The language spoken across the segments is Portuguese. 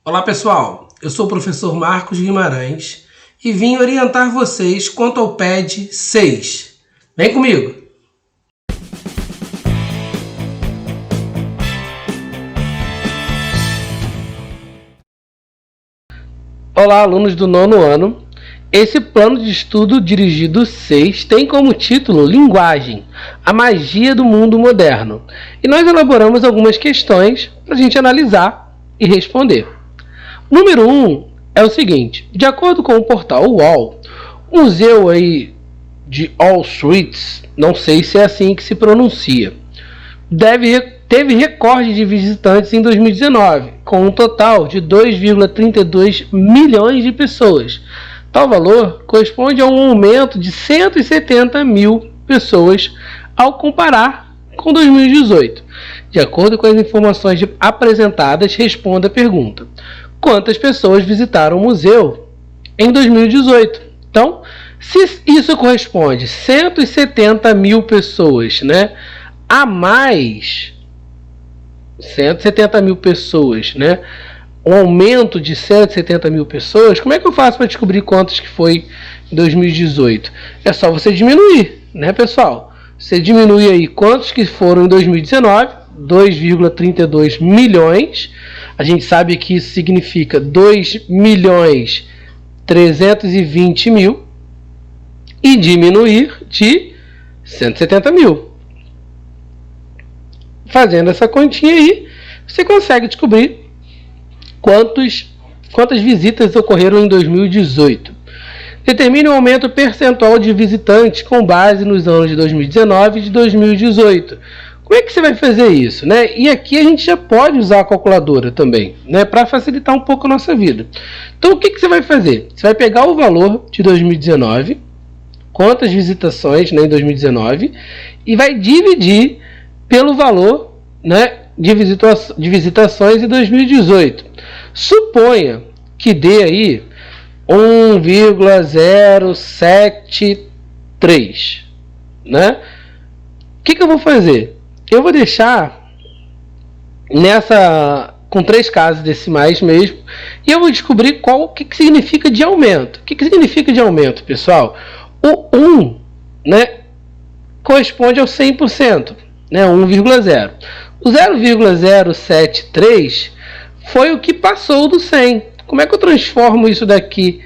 Olá pessoal, eu sou o professor Marcos Guimarães e vim orientar vocês quanto ao PED 6. Vem comigo! Olá alunos do 9º ano, esse plano de estudo dirigido 6 tem como título Linguagem, a magia do mundo moderno. E nós elaboramos algumas questões para a gente analisar e responder. Número 1 é o seguinte: de acordo com o portal UOL, o museu aí de Auschwitz, não sei se é assim que se pronuncia, teve recorde de visitantes em 2019, com um total de 2,32 milhões de pessoas. Tal valor corresponde a um aumento de 170 mil pessoas ao comparar com 2018. De acordo com as informações apresentadas, responda a pergunta: quantas pessoas visitaram o museu em 2018? Então, se isso corresponde a 170 mil pessoas, né, a mais 170 mil pessoas, né, um aumento de 170 mil pessoas, como é que eu faço para descobrir quantos que foi em 2018? É só você diminuir, né, pessoal? Você diminui aí quantos que foram em 2019, 2,32 milhões. A gente sabe que isso significa 2.320.000 e diminuir de 170 mil. Fazendo essa continha aí, você consegue descobrir quantas visitas ocorreram em 2018. Determine o aumento percentual de visitantes com base nos anos de 2019 e de 2018. Como é que você vai fazer isso, né? E aqui a gente já pode usar a calculadora também, né, para facilitar um pouco a nossa vida. Então o que você vai fazer? Você vai pegar o valor de 2019, quantas visitações, né, em 2019, e vai dividir pelo valor, né, de visitações em 2018. Suponha que dê aí 1,073, né? O que eu vou fazer? Eu vou deixar com 3 casas decimais mesmo, e eu vou descobrir o que significa de aumento. O que significa de aumento, pessoal? O 1, né, corresponde ao 100%, né, 1,0. O 0,073 foi o que passou do 100. Como é que eu transformo isso daqui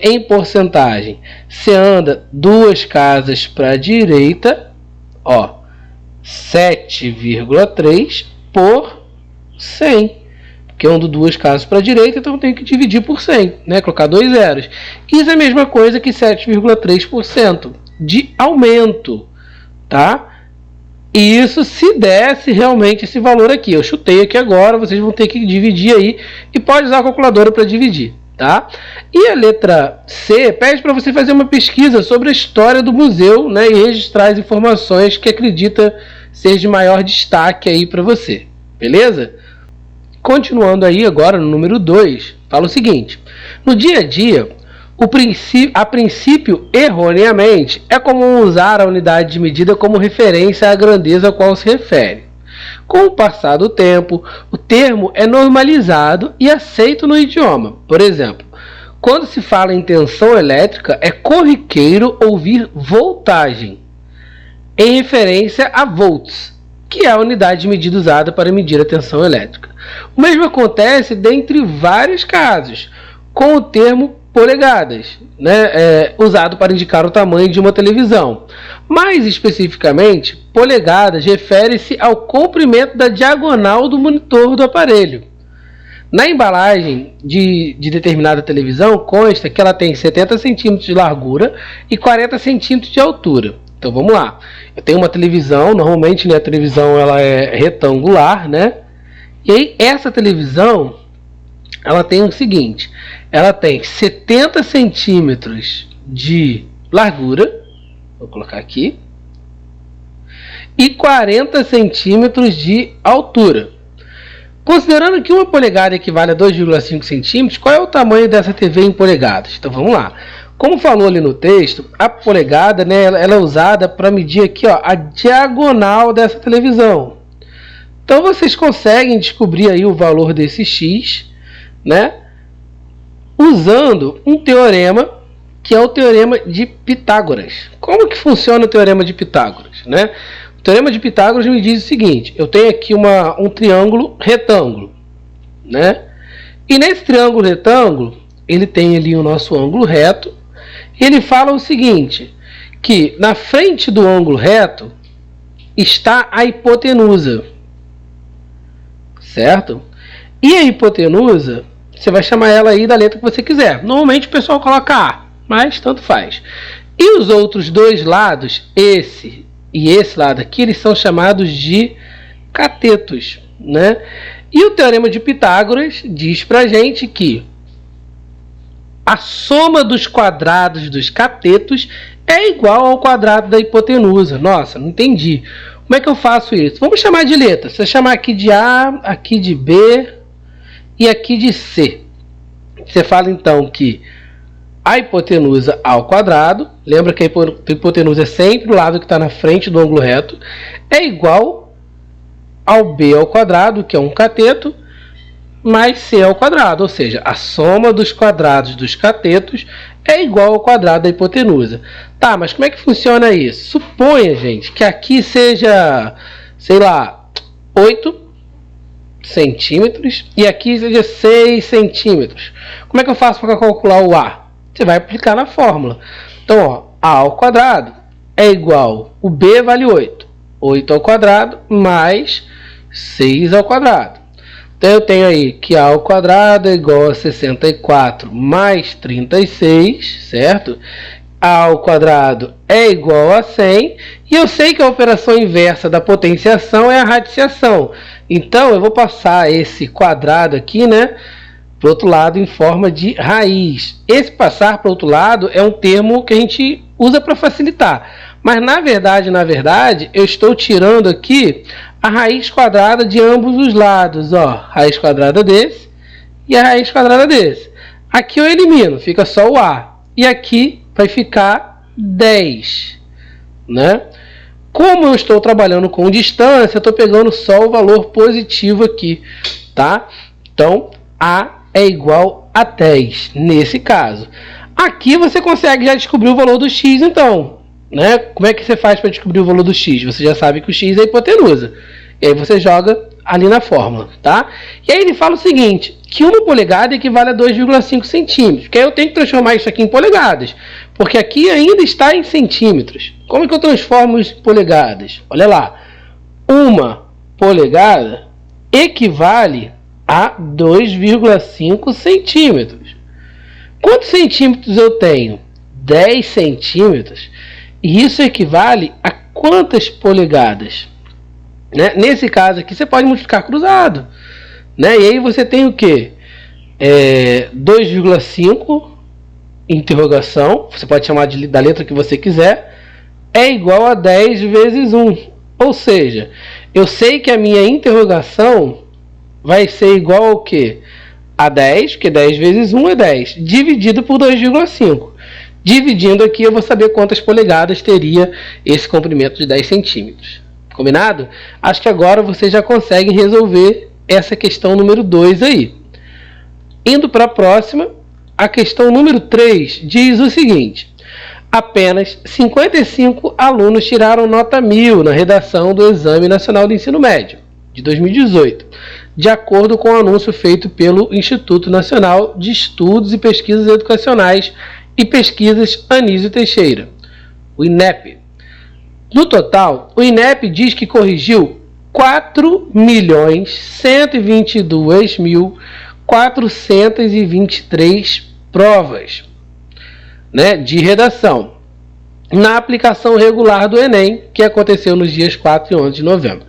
em porcentagem? Você anda 2 casas para a direita, ó, 7,3 por 100. Porque eu ando 2 casas para a direita, então eu tenho que dividir por 100, né? Colocar 2 zeros. Isso é a mesma coisa que 7,3% de aumento, tá? E isso se desse realmente esse valor aqui. Eu chutei aqui agora, vocês vão ter que dividir aí e pode usar a calculadora para dividir, tá? E a letra C pede para você fazer uma pesquisa sobre a história do museu, né, e registrar as informações que acredita ser de maior destaque aí para você, beleza? Continuando aí agora no número 2, fala o seguinte: no dia a dia, a princípio, erroneamente, é comum usar a unidade de medida como referência à grandeza a qual se refere. Com o passar do tempo, o termo é normalizado e aceito no idioma. Por exemplo, quando se fala em tensão elétrica, é corriqueiro ouvir voltagem, em referência a volts, que é a unidade de medida usada para medir a tensão elétrica. O mesmo acontece dentre vários casos, com o termo polegadas, né, usado para indicar o tamanho de uma televisão. Mais especificamente, polegadas refere-se ao comprimento da diagonal do monitor do aparelho. Na embalagem de determinada televisão, consta que ela tem 70 centímetros de largura e 40 centímetros de altura. Então vamos lá. Eu tenho uma televisão, normalmente, né, a televisão ela é retangular, né? E aí essa televisão ela tem o seguinte: ela tem 70 centímetros de largura, vou colocar aqui, e 40 centímetros de altura. Considerando que uma polegada equivale a 2,5 centímetros, qual é o tamanho dessa TV em polegadas? Então vamos lá. Como falou ali no texto, a polegada, né, ela é usada para medir aqui, ó, a diagonal dessa televisão. Então vocês conseguem descobrir aí o valor desse X, né? Usando um teorema que é o teorema de Pitágoras. Como que funciona o teorema de Pitágoras, né? O teorema de Pitágoras me diz o seguinte: eu tenho aqui um triângulo retângulo, né? E nesse triângulo retângulo, ele tem ali o nosso ângulo reto. E ele fala o seguinte, que na frente do ângulo reto está a hipotenusa, certo? E a hipotenusa, você vai chamar ela aí da letra que você quiser. Normalmente o pessoal coloca A, mas tanto faz. E os outros dois lados, esse e esse lado aqui, eles são chamados de catetos, né? E o teorema de Pitágoras diz pra gente que a soma dos quadrados dos catetos é igual ao quadrado da hipotenusa. Nossa, não entendi. Como é que eu faço isso? Vamos chamar de letras. Você chamar aqui de A, aqui de B e aqui de C. Você fala então que a hipotenusa ao quadrado, lembra que a hipotenusa é sempre o lado que está na frente do ângulo reto, é igual ao B ao quadrado, que é um cateto, mais C ao quadrado, ou seja, a soma dos quadrados dos catetos é igual ao quadrado da hipotenusa. Tá, mas como é que funciona isso? Suponha, gente, que aqui seja, sei lá, 8 centímetros e aqui seja 6 centímetros. Como é que eu faço para calcular o A? Você vai aplicar na fórmula. Então, ó, A ao quadrado é igual, o B vale 8. 8 ao quadrado mais 6 ao quadrado. Então eu tenho aí que A ao quadrado é igual a 64 mais 36, certo? A ao quadrado é igual a 100. E eu sei que a operação inversa da potenciação é a radiciação. Então eu vou passar esse quadrado aqui, né, para o outro lado em forma de raiz. Esse passar para o outro lado é um termo que a gente usa para facilitar. Mas na verdade, eu estou tirando aqui a raiz quadrada de ambos os lados, ó, raiz quadrada desse e a raiz quadrada desse. Aqui eu elimino, fica só o A. E aqui vai ficar 10, né? Como eu estou trabalhando com distância, eu estou pegando só o valor positivo aqui, tá? Então, A é igual a 10, nesse caso. Aqui você consegue já descobrir o valor do x, então, né? Como é que você faz para descobrir o valor do x? Você já sabe que o x é a hipotenusa. E aí você joga ali na fórmula, tá? E aí ele fala o seguinte, que 1 polegada equivale a 2,5 centímetros. Que aí eu tenho que transformar isso aqui em polegadas, porque aqui ainda está em centímetros. Como é que eu transformo isso em polegadas? Olha lá, 1 polegada equivale a 2,5 centímetros. Quantos centímetros eu tenho? 10 centímetros. E isso equivale a quantas polegadas? Né? Nesse caso aqui você pode multiplicar cruzado, né? E aí você tem o que? 2,5 interrogação, você pode chamar da letra que você quiser, é igual a 10 vezes 1. Ou seja, eu sei que a minha interrogação vai ser igual ao que? A 10, porque 10 vezes 1 é 10, dividido por 2,5. Dividindo aqui eu vou saber quantas polegadas teria esse comprimento de 10 centímetros. Combinado? Acho que agora você já consegue resolver essa questão número 2 aí. Indo para a próxima, a questão número 3 diz o seguinte: apenas 55 alunos tiraram nota 1000 na redação do Exame Nacional do Ensino Médio de 2018, de acordo com o anúncio feito pelo Instituto Nacional de Estudos e Pesquisas Educacionais e Pesquisas Anísio Teixeira, o INEP. No total, o INEP diz que corrigiu 4.122.423 provas, né, de redação na aplicação regular do Enem, que aconteceu nos dias 4 e 11 de novembro.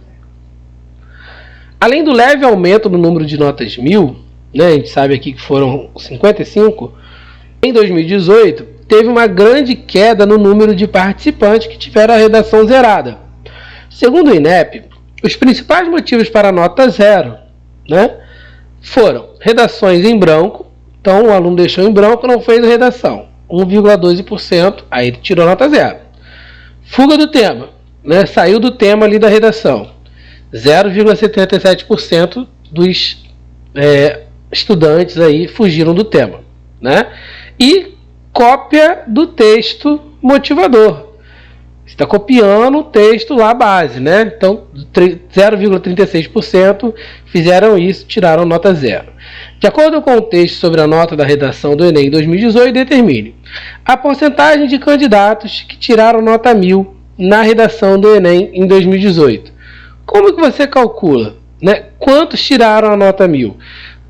Além do leve aumento no número de notas 1000, né, a gente sabe aqui que foram 55, em 2018 teve uma grande queda no número de participantes que tiveram a redação zerada. Segundo o INEP, os principais motivos para a nota 0, né, foram redações em branco, então o aluno deixou em branco e não fez a redação, 1,12%, aí ele tirou nota 0. Fuga do tema, né, saiu do tema ali da redação, 0,77% dos estudantes aí fugiram do tema, né? E cópia do texto motivador. Você está copiando o texto lá base, né? Então, 0,36% fizeram isso, tiraram nota 0. De acordo com o texto sobre a nota da redação do Enem 2018, determine a porcentagem de candidatos que tiraram nota 1000 na redação do Enem em 2018. Como que você calcula, né? Quantos tiraram a nota 1000?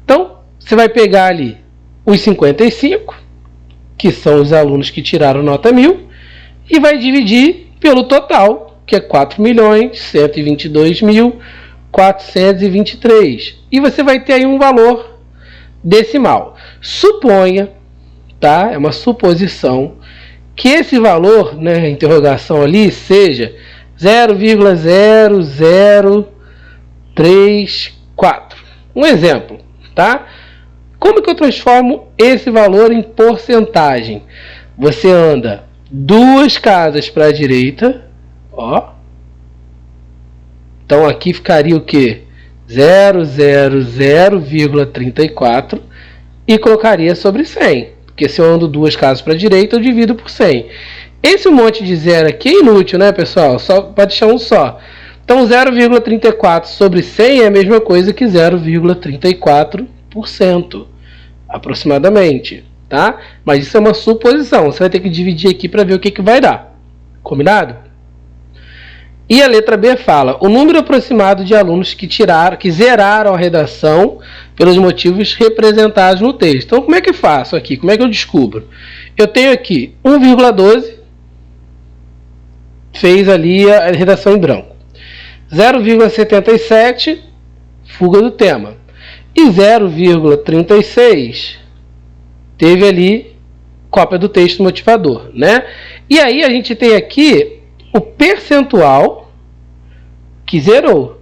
Então, você vai pegar ali os 55, que são os alunos que tiraram nota 1000, e vai dividir pelo total, que é 4.122.423. E você vai ter aí um valor decimal. Suponha, tá? É uma suposição, que esse valor, né, interrogação ali, seja 0,0034. Um exemplo, tá? Como que eu transformo esse valor em porcentagem? Você anda 2 casas para a direita, ó. Então aqui ficaria o que? 0,34 e colocaria sobre 100. Porque se eu ando 2 casas para a direita, eu divido por 100. Esse monte de zero aqui é inútil, né, pessoal? Só pode deixar um só. Então 0,34 sobre 100 é a mesma coisa que 0,34%, aproximadamente. Tá? Mas isso é uma suposição. Você vai ter que dividir aqui para ver o que vai dar. Combinado? E a letra B fala: o número aproximado de alunos que zeraram a redação pelos motivos representados no texto. Então, como é que eu faço aqui? Como é que eu descubro? Eu tenho aqui 1,12, fez ali a redação em branco. 0,77, fuga do tema. E 0,36 teve ali cópia do texto motivador, né? E aí a gente tem aqui o percentual que zerou.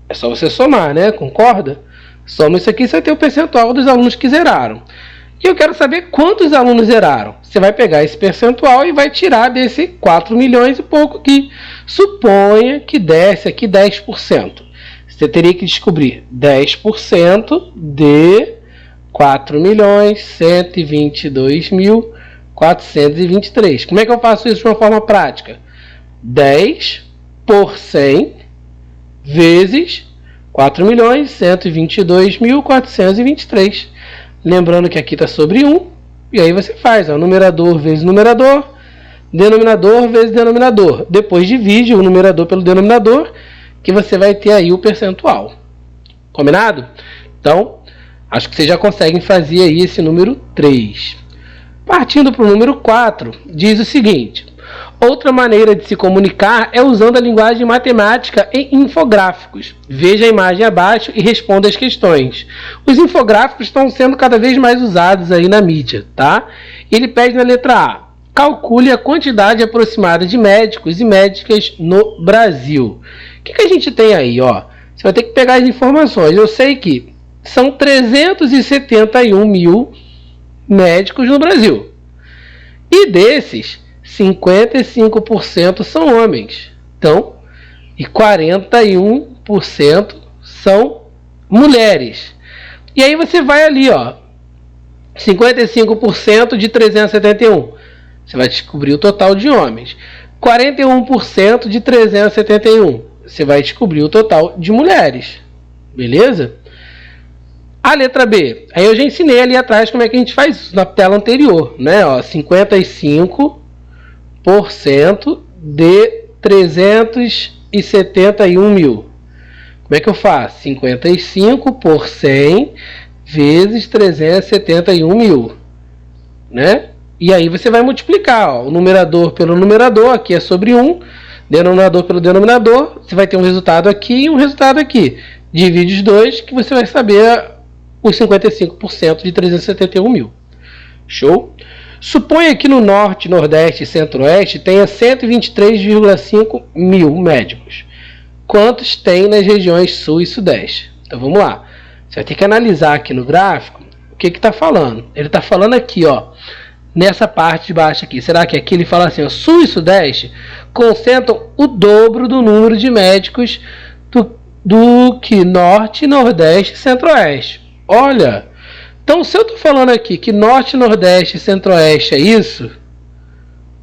É só você somar, né? Concorda? Soma isso aqui, você vai ter o percentual dos alunos que zeraram. E eu quero saber quantos alunos zeraram. Você vai pegar esse percentual e vai tirar desse 4 milhões e pouco aqui. Suponha que desse aqui 10%. Você teria que descobrir 10% de 4.122.423. Como é que eu faço isso de uma forma prática? 10 por 100 vezes 4.122.423. Lembrando que aqui está sobre 1. E aí você faz, ó, numerador vezes numerador, denominador vezes denominador. Depois divide o numerador pelo denominador, que você vai ter aí o percentual. Combinado? Então, acho que vocês já conseguem fazer aí esse número 3. Partindo para o número 4, diz o seguinte: outra maneira de se comunicar é usando a linguagem matemática em infográficos. Veja a imagem abaixo e responda as questões. Os infográficos estão sendo cada vez mais usados aí na mídia, tá? Ele pede na letra A: calcule a quantidade aproximada de médicos e médicas no Brasil. O que a gente tem aí, ó? Você vai ter que pegar as informações. Eu sei que são 371 mil médicos no Brasil. E desses, 55% são homens. Então, e 41% são mulheres. E aí você vai ali, ó, 55% de 371. Você vai descobrir o total de homens. 41% de 371. Você vai descobrir o total de mulheres. Beleza? A letra B. Aí eu já ensinei ali atrás como é que a gente faz isso na tela anterior, né? Ó, 55% de 371 mil. Como é que eu faço? 55 por 100 vezes 371 mil, né? E aí você vai multiplicar, ó, o numerador pelo numerador, aqui é sobre 1, denominador pelo denominador, você vai ter um resultado aqui e um resultado aqui. Divide os dois que você vai saber os 55% de 371 mil. Show? Suponha que no Norte, Nordeste e Centro-Oeste tenha 123,5 mil médicos. Quantos tem nas regiões Sul e Sudeste? Então vamos lá. Você vai ter que analisar aqui no gráfico o que está falando. Ele está falando aqui, ó, nessa parte de baixo aqui. Será que aqui ele fala assim, ó, Sul e Sudeste concentram o dobro do número de médicos do que Norte, Nordeste e Centro-Oeste? Olha, Então, se eu estou falando aqui que Norte, Nordeste e Centro-Oeste é isso,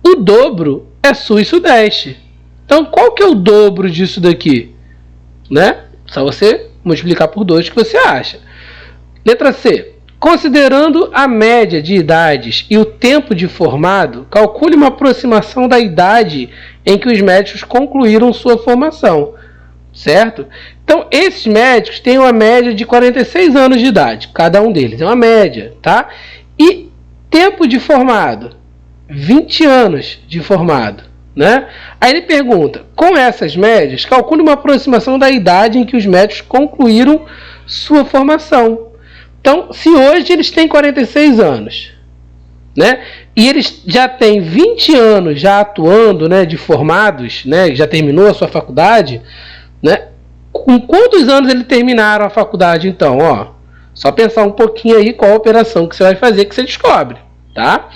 o dobro é Sul e Sudeste. Então, qual que é o dobro disso daqui? Né? Só você multiplicar por 2 que você acha. Letra C. Considerando a média de idades e o tempo de formado, calcule uma aproximação da idade em que os médicos concluíram sua formação. Certo? Então, esses médicos têm uma média de 46 anos de idade. Cada um deles é uma média, tá? E tempo de formado? 20 anos de formado, né? Aí ele pergunta, com essas médias, calcule uma aproximação da idade em que os médicos concluíram sua formação. Então, se hoje eles têm 46 anos, né? E eles já têm 20 anos já atuando, né, de formados, né? Já terminou a sua faculdade, né? Com quantos anos eles terminaram a faculdade, então? Ó, só pensar um pouquinho aí qual a operação que você vai fazer que você descobre, tá?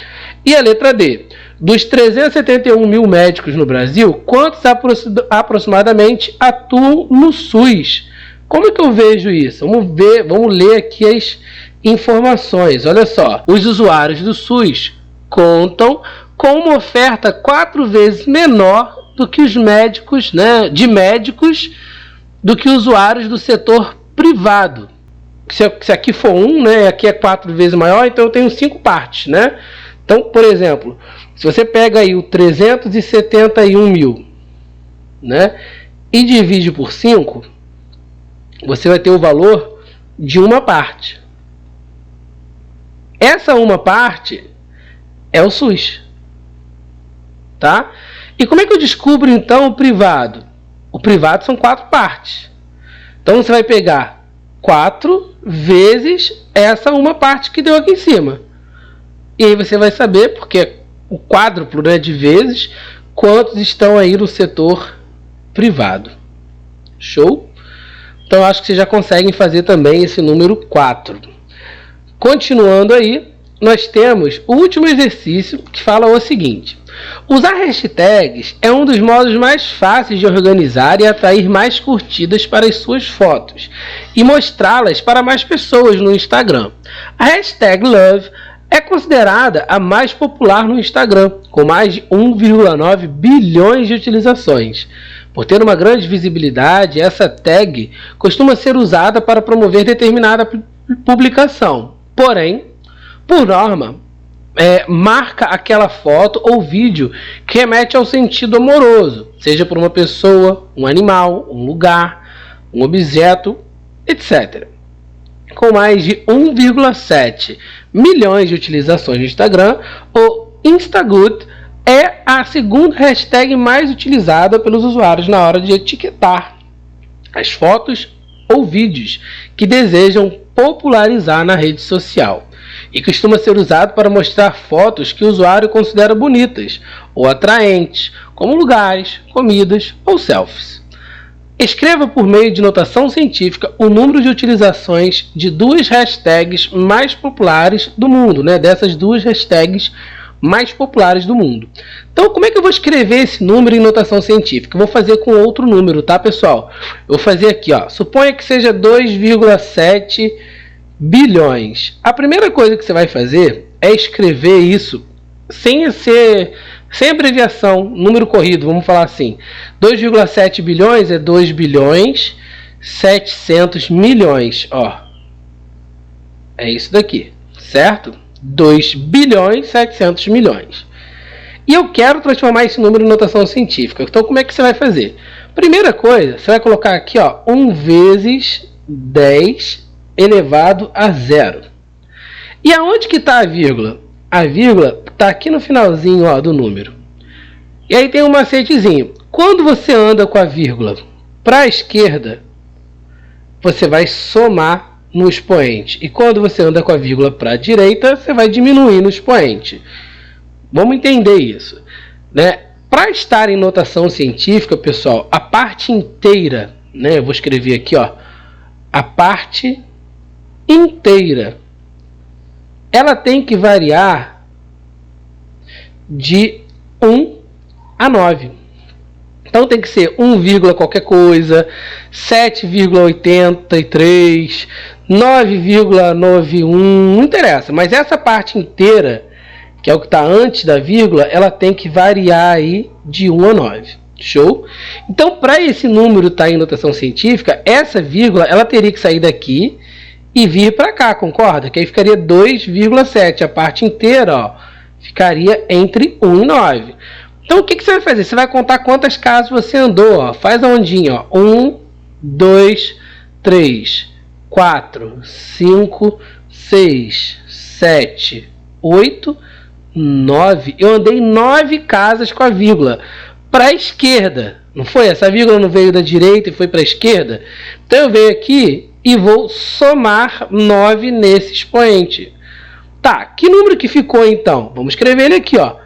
E a letra D. Dos 371 mil médicos no Brasil, quantos aproximadamente atuam no SUS? Como é que eu vejo isso? Vamos ler aqui as informações. Olha só, os usuários do SUS contam com uma oferta 4 vezes menor do que os médicos, né, de médicos, do que usuários do setor privado. Se aqui for 1, né, aqui é 4 vezes maior, então eu tenho 5 partes, né? Então, por exemplo, se você pega aí o 371 mil, né, e divide por 5, você vai ter o valor de uma parte. Essa uma parte é o SUS, tá? E como é que eu descubro, então, o privado? O privado são 4 partes. Então, você vai pegar 4 vezes essa uma parte que deu aqui em cima. E aí você vai saber, porque é o quádruplo, né, de vezes, quantos estão aí no setor privado. Show? Então, acho que vocês já conseguem fazer também esse número 4. Continuando aí, nós temos o último exercício que fala o seguinte. Usar hashtags é um dos modos mais fáceis de organizar e atrair mais curtidas para as suas fotos e mostrá-las para mais pessoas no Instagram. A hashtag Love é considerada a mais popular no Instagram, com mais de 1,9 bilhões de utilizações. Por ter uma grande visibilidade, essa tag costuma ser usada para promover determinada publicação. Porém, por norma, marca aquela foto ou vídeo que remete ao sentido amoroso, seja por uma pessoa, um animal, um lugar, um objeto, etc. Com mais de 1,7 milhões de utilizações no Instagram, o Instagood é a segunda hashtag mais utilizada pelos usuários na hora de etiquetar as fotos ou vídeos que desejam popularizar na rede social. E costuma ser usado para mostrar fotos que o usuário considera bonitas ou atraentes, como lugares, comidas ou selfies. Escreva por meio de notação científica o número de utilizações de 2 hashtags mais populares do mundo, né? Dessas 2 hashtags mais populares do mundo. Então, como é que eu vou escrever esse número em notação científica? Eu vou fazer com outro número, tá, pessoal? Eu vou fazer aqui, ó. Suponha que seja 2,7 bilhões. A primeira coisa que você vai fazer é escrever isso sem abreviação, número corrido, vamos falar assim. 2,7 bilhões é 2 bilhões 700 milhões, ó. É isso daqui, certo? 2 bilhões 700 milhões. E eu quero transformar esse número em notação científica. Então, como é que você vai fazer? Primeira coisa, você vai colocar aqui, ó, 1 vezes 10 elevado a 0. E aonde que está a vírgula? A vírgula está aqui no finalzinho, ó, do número. E aí tem um macetezinho. Quando você anda com a vírgula para a esquerda, você vai somar no expoente. E quando você anda com a vírgula para a direita, você vai diminuir no expoente. Vamos entender isso, né? Para estar em notação científica, pessoal, a parte inteira, né? Eu vou escrever aqui, ó, a parte inteira, ela tem que variar de 1 a 9. Então tem que ser 1, qualquer coisa, 7,83, 9,91, não interessa, mas essa parte inteira, que é o que está antes da vírgula, ela tem que variar aí de 1 a 9. Show? Então, para esse número estar em notação científica, essa vírgula ela teria que sair daqui e vir para cá, concorda? Que aí ficaria 2,7. A parte inteira, ó, ficaria entre 1 e 9. Então, o que você vai fazer? Você vai contar quantas casas você andou. Ó. Faz a ondinha. Ó. 1, 2, 3, 4, 5, 6, 7, 8, 9. Eu andei 9 casas com a vírgula para a esquerda. Não foi? Essa vírgula não veio da direita e foi para a esquerda? Então, eu venho aqui e vou somar 9 nesse expoente. Tá, que número que ficou então? Vamos escrever ele aqui, ó.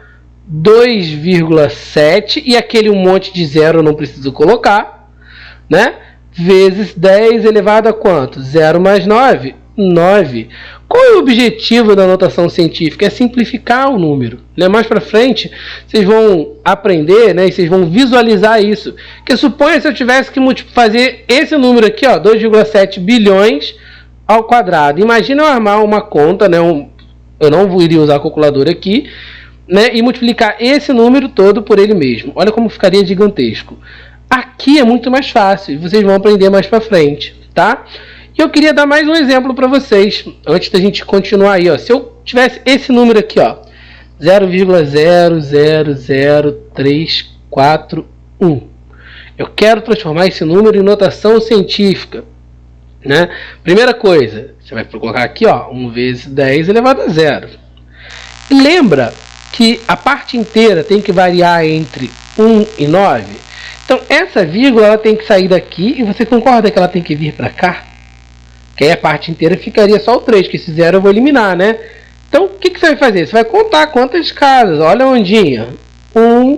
2,7 e aquele um monte de zero eu não preciso colocar, né? Vezes 10 elevado a quanto? 0 mais 9? 9. Qual é o objetivo da notação científica? É simplificar o número. Né? Mais para frente, vocês vão aprender, né? E vocês vão visualizar isso. Que suponha se eu tivesse que fazer esse número aqui, ó, 2,7 bilhões ao quadrado. Imagina eu armar uma conta, né? Eu não iria usar a calculadora aqui, né, e multiplicar esse número todo por ele mesmo. Olha como ficaria gigantesco. Aqui é muito mais fácil, vocês vão aprender mais para frente, tá? E eu queria dar mais um exemplo para vocês, antes da gente continuar aí, ó. Se eu tivesse esse número aqui, ó, 0,000341, eu quero transformar esse número em notação científica, né? Primeira coisa, você vai colocar aqui, ó, 1 vezes 10 elevado a 0. Lembra que a parte inteira tem que variar entre 1 e 9. Então, essa vírgula ela tem que sair daqui e você concorda que ela tem que vir para cá? Que aí a parte inteira ficaria só o 3, que esse 0 eu vou eliminar, né? Então, o que você vai fazer? Você vai contar quantas casas. Olha a ondinha. 1,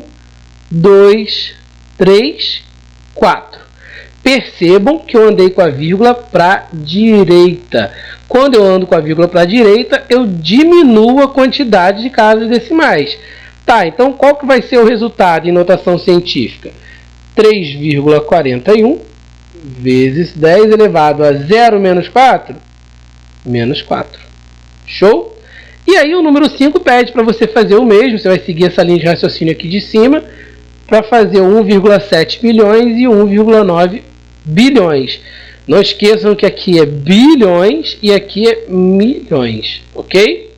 2, 3, 4. Percebam que eu andei com a vírgula para a direita. Quando eu ando com a vírgula para a direita, eu diminuo a quantidade de casas decimais. Tá, então qual que vai ser o resultado em notação científica? 3,41 vezes 10 elevado a 0 menos 4? Menos 4. Show? E aí o número 5 pede para você fazer o mesmo. Você vai seguir essa linha de raciocínio aqui de cima para fazer 1,7 bilhões e 1,9 bilhões. Não esqueçam que aqui é bilhões e aqui é milhões, ok?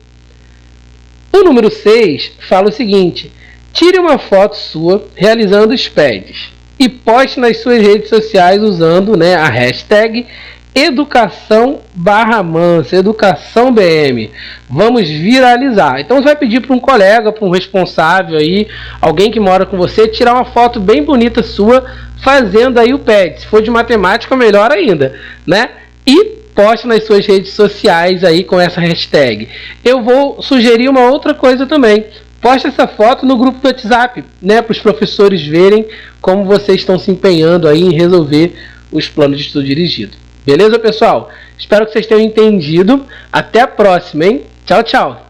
O número 6 fala o seguinte: tire uma foto sua realizando os pads e poste nas suas redes sociais usando, né, a hashtag educação/mansa, educaçãobm. Vamos viralizar. Então você vai pedir para um colega, para um responsável aí, alguém que mora com você, tirar uma foto bem bonita sua fazendo aí o PET. Se for de matemática, melhor ainda, né? E poste nas suas redes sociais aí com essa hashtag. Eu vou sugerir uma outra coisa também. Poste essa foto no grupo do WhatsApp, né, para os professores verem como vocês estão se empenhando aí em resolver os planos de estudo dirigido. Beleza, pessoal? Espero que vocês tenham entendido. Até a próxima, hein? Tchau, tchau!